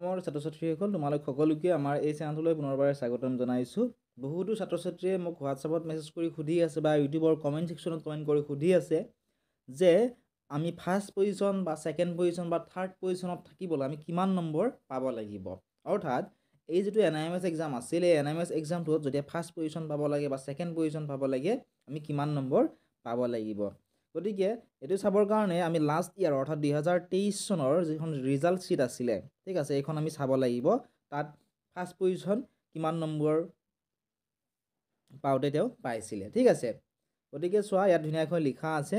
মোৰ ছাত্ৰ-ছাত্ৰীসকল তোমালোক সকলোকে আমাৰ এই চেনেলটোলৈ পুনৰবাৰ স্বাগতম জনাইছোঁ। বহুতো ছাত্ৰ-ছাত্ৰীয়ে মোক হোৱাটছআপত মেছেজ কৰি সুধি আছে বা ইউটিউবৰ কমেণ্ট ছেকশ্যনত কমেণ্ট কৰি সুধি আছে যে আমি ফাৰ্ষ্ট পজিশ্যন বা ছেকেণ্ড পজিশ্যন বা থাৰ্ড পজিশ্যনত থাকিবলৈ আমি কিমান নম্বৰ পাব লাগিব। অৰ্থাৎ এই যিটো NIMS এক্সাম আছিল, এই NIMS এক্সামটোত যদি ফাৰ্ষ্ট পজিশ্যন পাব লাগে বা ছেকেণ্ড পজিশ্যন পাব লাগে আমি কিমান নম্বৰ পাব লাগিব। গতিকে এইটো চাবৰ কাৰণে আমি লাষ্ট ইয়াৰ অৰ্থাৎ 2023 চনৰ যিখন ৰিজাল্ট শ্বীট আছিলে, ঠিক আছে, এইখন আমি চাব লাগিব। তাত ফাৰ্ষ্ট পজিশ্যন কিমান নম্বৰ পাওঁতে তেওঁ পাইছিলে, ঠিক আছে। গতিকে চোৱা, ইয়াত ধুনীয়াকৈ লিখা আছে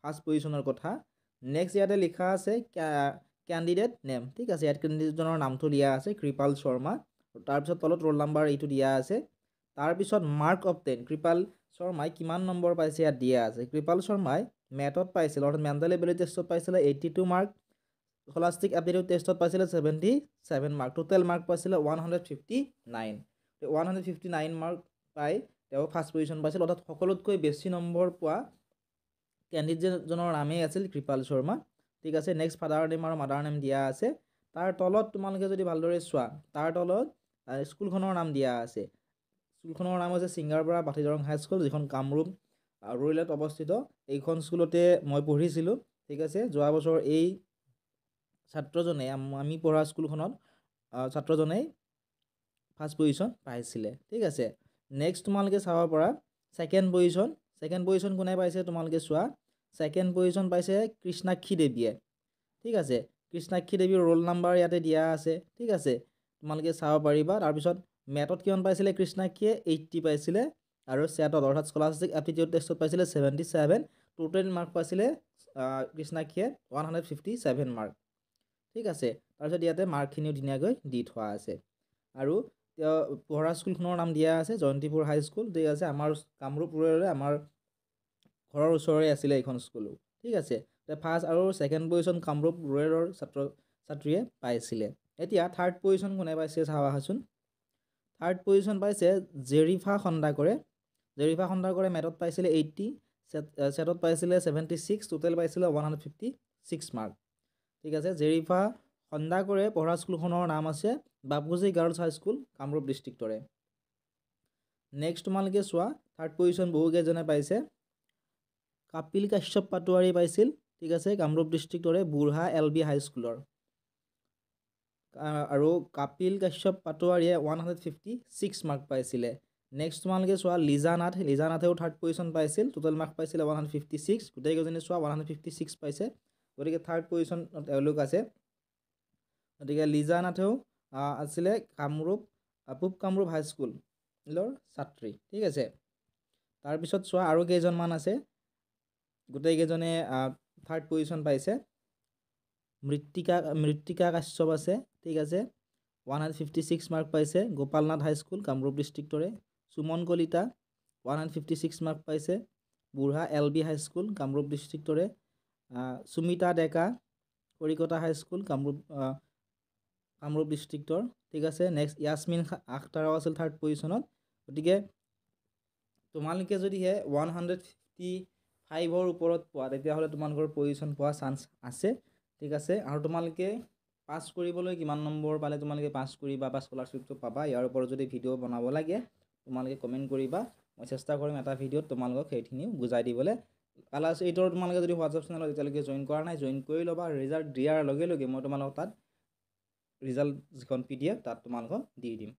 ফাৰ্ষ্ট পজিশ্যনৰ কথা। নেক্সট ইয়াতে লিখা আছে কেণ্ডিডেট নেম, ঠিক আছে। ইয়াত কেণ্ডিডেটজনৰ নামটো দিয়া আছে কৃপাল শৰ্মা। তাৰপিছত তলত ৰোল নাম্বাৰ এইটো দিয়া আছে। তাৰপিছত মাৰ্ক অবটেইন, কৃপাল শৰ্মাই কিমান নম্বৰ পাইছে ইয়াত দিয়া আছে। কৃপাল শৰ্মাই মেথত পাইছিল, অৰ্থাৎ মেণ্টেল এবিলিটি টেষ্টত পাইছিলে 82 মাৰ্ক, স্কলাষ্টিক এবিলিটি টেষ্টত পাইছিলে 77 মাৰ্ক, টোটেল মাৰ্ক পাইছিলে 159। 159 মাৰ্ক পাই তেওঁ ফাৰ্ষ্ট পজিশ্যন পাইছিল, অৰ্থাৎ সকলোতকৈ বেছি নম্বৰ পোৱা কেণ্ডিডেটজনৰ নামেই আছিল কৃপাল শৰ্মা, ঠিক আছে। নেক্সট ফাদাৰ নেম আৰু মাদাৰ নেম দিয়া আছে। তাৰ তলত তোমালোকে যদি ভালদৰে চোৱা, তাৰ তলত স্কুলখনৰ নাম দিয়া আছে। স্কুলখনৰ নাম হৈছে ছিংগাৰপাৰা পাঠিদৰং হাইস্কুল, যিখন কামৰূপ ৰুৰেলত অৱস্থিত। এইখন স্কুলতে মই পঢ়িছিলোঁ, ঠিক আছে। যোৱা বছৰ এই ছাত্ৰজনে, আমি পঢ়া স্কুলখনত ছাত্ৰজনেই ফাৰ্ষ্ট পজিশ্যন পাইছিলে, ঠিক আছে। নেক্সট তোমালোকে চাব পৰা ছেকেণ্ড পজিশ্যন। ছেকেণ্ড পজিশ্যন কোনে পাইছে তোমালোকে চোৱা। ছেকেণ্ড পজিশ্যন পাইছে কৃষ্ণাক্ষী দেৱীয়ে, ঠিক আছে। কৃষ্ণাক্ষী দেৱীৰ ৰোল নাম্বাৰ ইয়াতে দিয়া আছে, ঠিক আছে, তোমালোকে চাব পাৰিবা। তাৰপিছত মেথত কিমান পাইছিলে কৃষ্ণাক্ষীয়ে, 80 পাইছিলে। আৰু চেটত অৰ্থাৎ স্কলাষ্টিক এপ্টিটিউড টেষ্টত পাইছিলে 77। টোটেল মাৰ্ক পাইছিলে কৃষ্ণাক্ষীয়ে 157 মাৰ্ক, ঠিক আছে। তাৰপিছত ইয়াতে মাৰ্কখিনিও ধুনীয়াকৈ দি থোৱা আছে। আৰু তেওঁ পঢ়া স্কুলখনৰ নাম দিয়া আছে জয়ন্তীপুৰ হাইস্কুল, ঠিক আছে। আমাৰ কামৰূপ ৰুৰেলৰে আমাৰ ঘৰৰ ওচৰৰে আছিলে এইখন স্কুলো, ঠিক আছে। ফাৰ্ষ্ট আৰু ছেকেণ্ড পজিশ্যন কামৰূপ ৰুৰেলৰ ছাত্ৰ ছাত্ৰীয়ে পাইছিলে। এতিয়া থাৰ্ড পজিশ্যন কোনে পাইছে চাওঁ আহাচোন। থাৰ্ড পজিশ্যন পাইছে জেৰিফা খন্দাকৰে। জেৰিফা খন্দাকৰে মেথত পাইছিলে 80, চেটত পাইছিলে 76, টোটেল পাইছিলে 156 মাৰ্ক, ঠিক আছে। জেৰিফা খন্দাকৰে পঢ়া স্কুলখনৰ নাম আছে বাপুজী গাৰ্লছ হাইস্কুল, কামৰূপ ডিষ্ট্ৰিক্টৰে। নেক্সট তোমালোকে চোৱা, থাৰ্ড পজিশ্যন বহুকেইজনে পাইছে। কাপিল কাশ্যপ পাটোৱাৰী পাইছিল, ঠিক আছে, কামৰূপ ডিষ্ট্ৰিক্টৰে বুঢ়া LB হাইস্কুলৰ। আৰু কাপিল কাশ্যপ পাটোৱাৰীয়ে 156 মাৰ্ক পাইছিলে। নেক্সট তোমালোকে চোৱা লিজা নাথ। লিজা নাথেও থাৰ্ড পজিশ্যন পাইছিল, টোটেল মাৰ্ক পাইছিলে 156। গোটেইকেইজনে চোৱা 156 পাইছে, গতিকে থাৰ্ড পজিশ্যনত তেওঁলোক আছে। গতিকে লিজা নাথেও আছিলে পূব কামৰূপ হাইস্কুলৰ ছাত্ৰী, ঠিক আছে। তাৰপিছত চোৱা আৰু কেইজনমান আছে, গোটেইকেইজনে থাৰ্ড পজিশ্যন পাইছে। মৃত্তিকা কাশ্যপ আছে, ঠিক আছে, 156 মাৰ্ক পাইছে, গোপালনাথ হাইস্কুল কামৰূপ ডিষ্ট্ৰিক্টৰে। সুমন কলিতা 156 মাৰ্ক পাইছে, বুঢ়া LB হাইস্কুল কামৰূপ ডিষ্ট্ৰিক্টৰে। সুমিতা ডেকা কলিকতা হাইস্কুল কামৰূপ ডিষ্ট্ৰিক্টৰ, ঠিক আছে। নেক্সট য়াসমিন আখতাৰাও আছিল থাৰ্ড পজিশ্যনত। গতিকে তোমালোকে যদিহে 155ৰ ওপৰত পোৱা, তেতিয়াহ'লে তোমালোকৰ পজিশ্যন পোৱা চান্স আছে, ঠিক আছে। আৰু তোমালোকে পাছ কৰিবলৈ কিমান নম্বৰ পালে তোমালোকে পাছ কৰিবা বা স্কলাৰশ্বিপটো পাবা, ইয়াৰ ওপৰত যদি ভিডিঅ' বনাব লাগে তোমালোকে কমেণ্ট কৰিবা। মই চেষ্টা কৰিম এটা ভিডিঅ'ত তোমালোকক সেইখিনিও বুজাই দিবলৈ। ক্লাছ 8ৰ তোমালোকে যদি হোৱাটছআপ চেনেলত এতিয়ালৈকে জইন কৰা নাই, জইন কৰি ল'বা। ৰিজাল্ট দিয়াৰ লগে লগে মই তোমালোকক তাত ৰিজাল্ট যিখন PDF তাত তোমালোকক দি দিম।